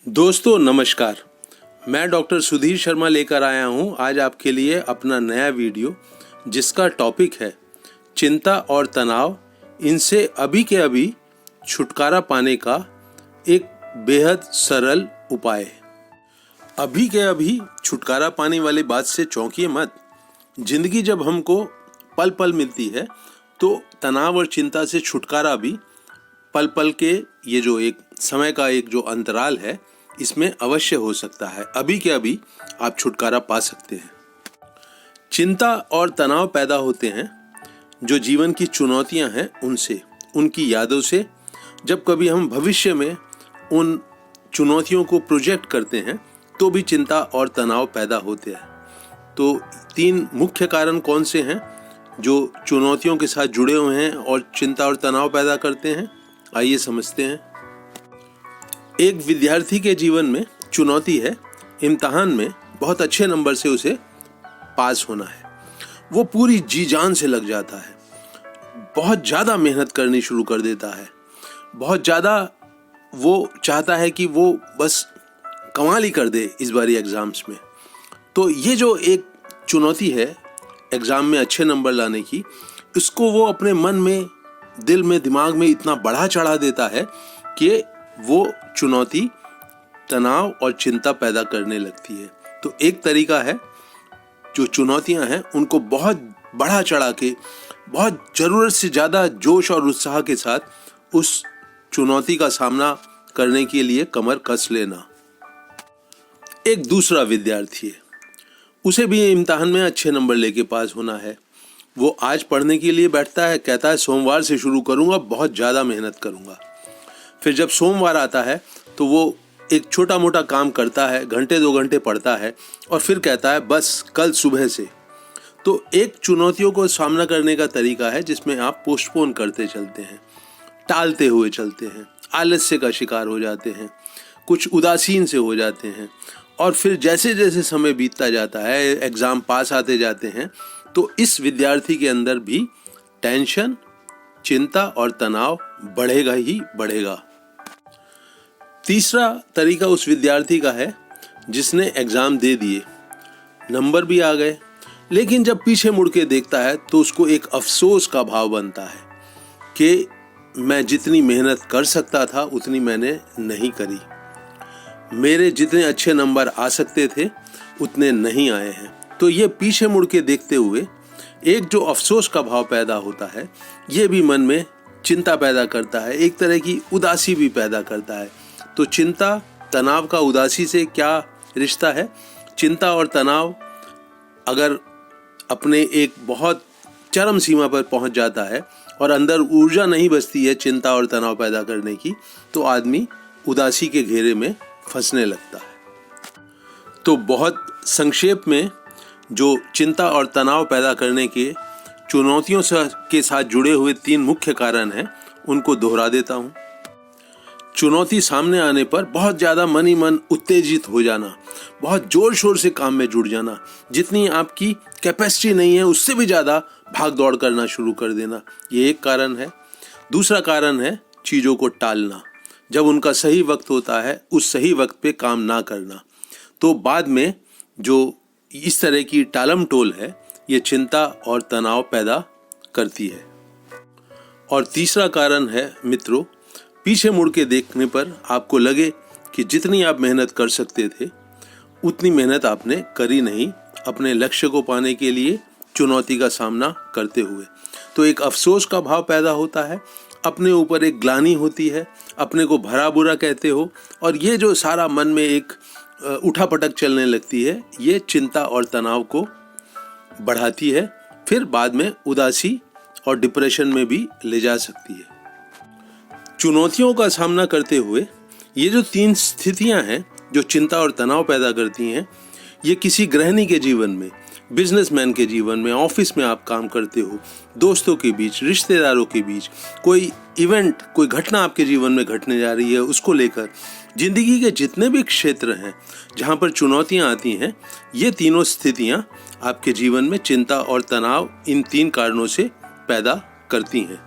दोस्तों नमस्कार। मैं डॉक्टर सुधीर शर्मा लेकर आया हूं आज आपके लिए अपना नया वीडियो, जिसका टॉपिक है चिंता और तनाव, इनसे अभी के अभी छुटकारा पाने का एक बेहद सरल उपाय। अभी के अभी छुटकारा पाने वाली बात से चौंकिए मत। जिंदगी जब हमको पल पल मिलती है तो तनाव और चिंता से छुटकारा भी पल पल के ये जो एक समय का एक जो अंतराल है, इसमें अवश्य हो सकता है। अभी के अभी आप छुटकारा पा सकते हैं। चिंता और तनाव पैदा होते हैं जो जीवन की चुनौतियां हैं उनसे, उनकी यादों से। जब कभी हम भविष्य में उन चुनौतियों को प्रोजेक्ट करते हैं तो भी चिंता और तनाव पैदा होते हैं। तो 3 मुख्य कारण कौन से हैं जो चुनौतियों के साथ जुड़े हुए हैं और चिंता और तनाव पैदा करते हैं, आइए समझते हैं। एक विद्यार्थी के जीवन में चुनौती है इम्तिहान में बहुत अच्छे नंबर से उसे पास होना है। वो पूरी जी जान से लग जाता है, बहुत ज़्यादा मेहनत करनी शुरू कर देता है, बहुत ज़्यादा वो चाहता है कि वो बस कमाल ही कर दे इस बारी एग्ज़ाम्स में। तो ये जो एक चुनौती है एग्ज़ाम में अच्छे नंबर लाने की, इसको वो अपने मन में, दिल में, दिमाग में इतना बढ़ा चढ़ा देता है कि वो चुनौती तनाव और चिंता पैदा करने लगती है। तो एक तरीका है, जो चुनौतियां हैं उनको बहुत बढ़ा चढ़ा के, बहुत ज़रूरत से ज़्यादा जोश और उत्साह के साथ उस चुनौती का सामना करने के लिए कमर कस लेना। एक दूसरा विद्यार्थी है, उसे भी इम्तिहान में अच्छे नंबर लेके पास होना है। वो आज पढ़ने के लिए बैठता है, कहता है सोमवार से शुरू करूँगा, बहुत ज़्यादा मेहनत करूँगा। फिर जब सोमवार आता है तो वो एक छोटा मोटा काम करता है, घंटे 2 घंटे पढ़ता है और फिर कहता है बस कल सुबह से। तो एक चुनौतियों को सामना करने का तरीका है जिसमें आप पोस्टपोन करते चलते हैं, टालते हुए चलते हैं, आलस्य का शिकार हो जाते हैं, कुछ उदासीन से हो जाते हैं। और फिर जैसे जैसे समय बीतता जाता है, एग्ज़ाम पास आते जाते हैं, तो इस विद्यार्थी के अंदर भी टेंशन, चिंता और तनाव बढ़ेगा ही बढ़ेगा। तीसरा तरीका उस विद्यार्थी का है जिसने एग्ज़ाम दे दिए, नंबर भी आ गए, लेकिन जब पीछे मुड़ के देखता है तो उसको एक अफसोस का भाव बनता है कि मैं जितनी मेहनत कर सकता था उतनी मैंने नहीं करी, मेरे जितने अच्छे नंबर आ सकते थे उतने नहीं आए हैं। तो ये पीछे मुड़ के देखते हुए एक जो अफसोस का भाव पैदा होता है, ये भी मन में चिंता पैदा करता है, एक तरह की उदासी भी पैदा करता है। तो चिंता, तनाव का उदासी से क्या रिश्ता है? चिंता और तनाव अगर अपने एक बहुत चरम सीमा पर पहुंच जाता है और अंदर ऊर्जा नहीं बचती है चिंता और तनाव पैदा करने की, तो आदमी उदासी के घेरे में फंसने लगता है। तो बहुत संक्षेप में जो चिंता और तनाव पैदा करने के चुनौतियों के साथ जुड़े हुए 3 मुख्य कारण हैं, उनको दोहरा देता हूँ। चुनौती सामने आने पर बहुत ज़्यादा मन ही मन उत्तेजित हो जाना, बहुत जोर शोर से काम में जुड़ जाना, जितनी आपकी कैपेसिटी नहीं है उससे भी ज़्यादा भाग दौड़ करना शुरू कर देना, ये एक कारण है। दूसरा कारण है चीज़ों को टालना, जब उनका सही वक्त होता है उस सही वक्त पे काम ना करना। तो बाद में जो इस तरह की टालम टोल है, ये चिंता और तनाव पैदा करती है। और तीसरा कारण है मित्रों, पीछे मुड़ के देखने पर आपको लगे कि जितनी आप मेहनत कर सकते थे उतनी मेहनत आपने करी नहीं अपने लक्ष्य को पाने के लिए चुनौती का सामना करते हुए। तो एक अफसोस का भाव पैदा होता है, अपने ऊपर एक ग्लानि होती है, अपने को भरा बुरा कहते हो, और ये जो सारा मन में एक उठापटक चलने लगती है, ये चिंता और तनाव को बढ़ाती है, फिर बाद में उदासी और डिप्रेशन में भी ले जा सकती है। चुनौतियों का सामना करते हुए ये जो 3 स्थितियां हैं जो चिंता और तनाव पैदा करती हैं, ये किसी गृहिणी के जीवन में, बिजनेसमैन के जीवन में, ऑफिस में आप काम करते हो, दोस्तों के बीच, रिश्तेदारों के बीच, कोई इवेंट, कोई घटना आपके जीवन में घटने जा रही है, उसको लेकर जिंदगी के जितने भी क्षेत्र हैं जहाँ पर चुनौतियाँ आती हैं, ये तीनों स्थितियाँ आपके जीवन में चिंता और तनाव इन 3 कारणों से पैदा करती हैं।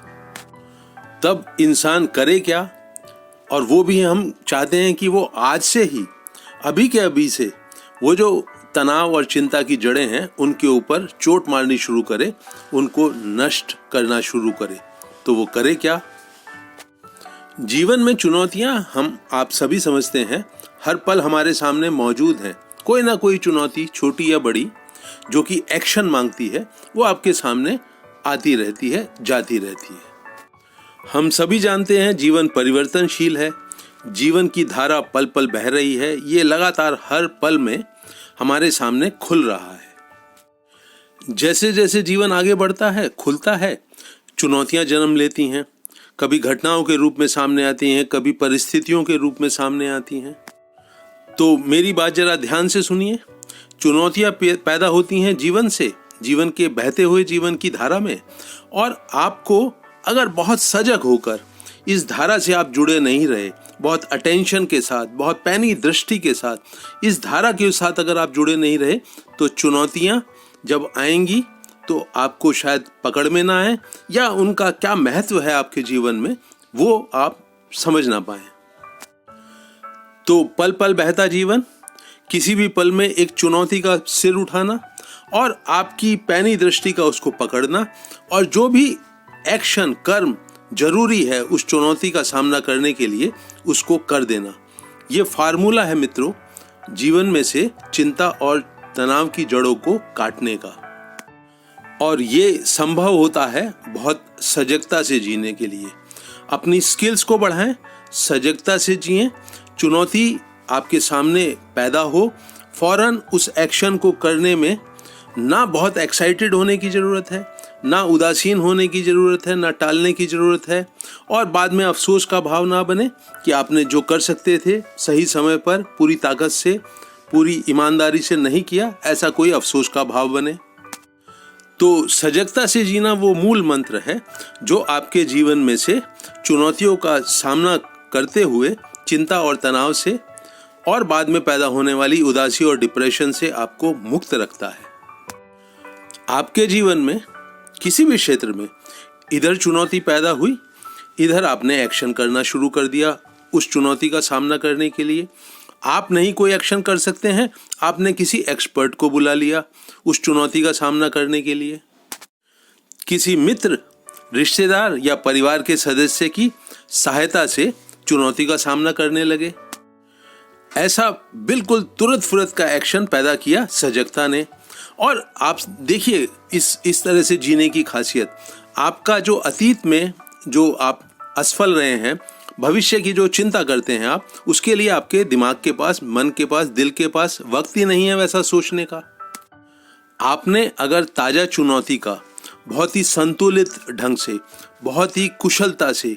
तब इंसान करे क्या और वो भी हम चाहते हैं कि वो आज से ही, अभी के अभी से, वो जो तनाव और चिंता की जड़ें हैं उनके ऊपर चोट मारनी शुरू करे, उनको नष्ट करना शुरू करे। तो वो करे क्या? जीवन में चुनौतियां हम आप सभी समझते हैं, हर पल हमारे सामने मौजूद हैं। कोई ना कोई चुनौती, छोटी या बड़ी, जो कि एक्शन मांगती है, वो आपके सामने आती रहती है, जाती रहती है। हम सभी जानते हैं जीवन परिवर्तनशील है, जीवन की धारा पल पल बह रही है, ये लगातार हर पल में हमारे सामने खुल रहा है। जैसे जैसे जीवन आगे बढ़ता है, खुलता है, चुनौतियां जन्म लेती हैं। कभी घटनाओं के रूप में सामने आती हैं, कभी परिस्थितियों के रूप में सामने आती हैं। तो मेरी बात जरा ध्यान से सुनिए। चुनौतियां पैदा होती हैं जीवन से, जीवन के बहते हुए जीवन की धारा में, और आपको अगर बहुत सजग होकर इस धारा से आप जुड़े नहीं रहे, बहुत अटेंशन के साथ, बहुत पैनी दृष्टि के साथ, इस धारा के साथ अगर आप जुड़े नहीं रहे, तो चुनौतियां जब आएंगी तो आपको शायद पकड़ में ना आए, या उनका क्या महत्व है आपके जीवन में वो आप समझ ना पाए। तो पल पल बहता जीवन, किसी भी पल में एक चुनौती का सिर उठाना और आपकी पैनी दृष्टि का उसको पकड़ना, और जो भी एक्शन, कर्म जरूरी है उस चुनौती का सामना करने के लिए, उसको कर देना। ये फार्मूला है मित्रों जीवन में से चिंता और तनाव की जड़ों को काटने का। और ये संभव होता है बहुत सजगता से जीने के लिए। अपनी स्किल्स को बढ़ाएं, सजगता से जिएं। चुनौती आपके सामने पैदा हो, फौरन उस एक्शन को करने में ना बहुत एक्साइटेड होने की ज़रूरत है, ना उदासीन होने की ज़रूरत है, ना टालने की ज़रूरत है, और बाद में अफसोस का भाव ना बने कि आपने जो कर सकते थे सही समय पर, पूरी ताकत से, पूरी ईमानदारी से नहीं किया, ऐसा कोई अफसोस का भाव बने। तो सजगता से जीना वो मूल मंत्र है जो आपके जीवन में से चुनौतियों का सामना करते हुए चिंता और तनाव से, और बाद में पैदा होने वाली उदासी और डिप्रेशन से आपको मुक्त रखता है। आपके जीवन में किसी भी क्षेत्र में इधर चुनौती पैदा हुई, इधर आपने एक्शन करना शुरू कर दिया उस चुनौती का सामना करने के लिए। आप नहीं कोई एक्शन कर सकते हैं, आपने किसी एक्सपर्ट को बुला लिया उस चुनौती का सामना करने के लिए। किसी मित्र, रिश्तेदार या परिवार के सदस्य की सहायता से चुनौती का सामना करने लगे। ऐसा बिल्कुल तुरंत फुरत का एक्शन पैदा किया सजगता ने। और आप देखिए इस तरह से जीने की खासियत, आपका जो अतीत में जो आप असफल रहे हैं, भविष्य की जो चिंता करते हैं आप, उसके लिए आपके दिमाग के पास, मन के पास, दिल के पास वक्त ही नहीं है वैसा सोचने का। आपने अगर ताजा चुनौती का बहुत ही संतुलित ढंग से, बहुत ही कुशलता से,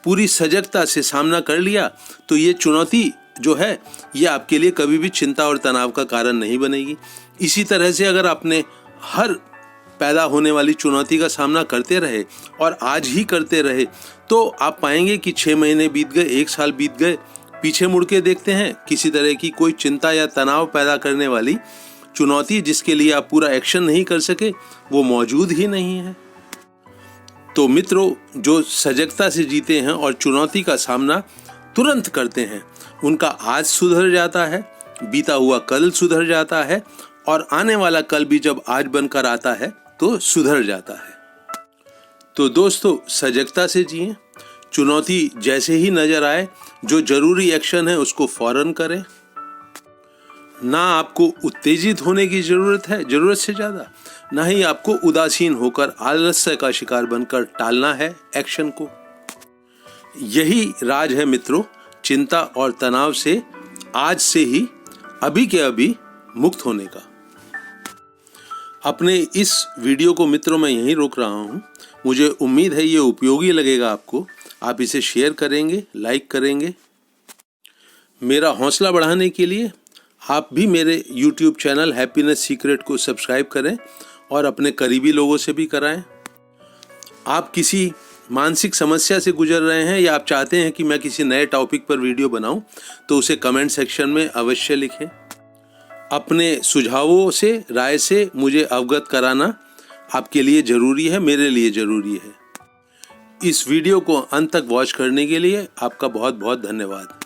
पूरी सजगता से सामना कर लिया, तो ये चुनौती जो है ये आपके लिए कभी भी चिंता और तनाव का कारण नहीं बनेगी। इसी तरह से अगर आपने हर पैदा होने वाली चुनौती का सामना करते रहे और आज ही करते रहे, तो आप पाएंगे कि 6 महीने बीत गए, 1 साल बीत गए, पीछे मुड़ के देखते हैं किसी तरह की कोई चिंता या तनाव पैदा करने वाली चुनौती जिसके लिए आप पूरा एक्शन नहीं कर सके, वो मौजूद ही नहीं है। तो मित्रों, जो सजगता से जीते हैं और चुनौती का सामना तुरंत करते हैं, उनका आज सुधर जाता है, बीता हुआ कल सुधर जाता है, और आने वाला कल भी जब आज बनकर आता है तो सुधर जाता है। तो दोस्तों, सजगता से जिएं। चुनौती जैसे ही नजर आए, जो जरूरी एक्शन है उसको फौरन करें। ना आपको उत्तेजित होने की जरूरत है जरूरत से ज्यादा, ना ही आपको उदासीन होकर आलस्य का शिकार बनकर टालना है एक्शन को। यही राज है मित्रों चिंता और तनाव से आज से ही, अभी के अभी मुक्त होने का। अपने इस वीडियो को मित्रों मैं यहीं रोक रहा हूं। मुझे उम्मीद है ये उपयोगी लगेगा आपको। आप इसे शेयर करेंगे, लाइक करेंगे। मेरा हौसला बढ़ाने के लिए आप भी मेरे YouTube चैनल हैप्पीनेस सीक्रेट को सब्सक्राइब करें और अपने करीबी लोगों से भी कराएं। आप किसी मानसिक समस्या से गुजर रहे हैं या आप चाहते हैं कि मैं किसी नए टॉपिक पर वीडियो बनाऊं, तो उसे कमेंट सेक्शन में अवश्य लिखें। अपने सुझावों से, राय से मुझे अवगत कराना आपके लिए ज़रूरी है, मेरे लिए ज़रूरी है। इस वीडियो को अंत तक वॉच करने के लिए आपका बहुत बहुत धन्यवाद।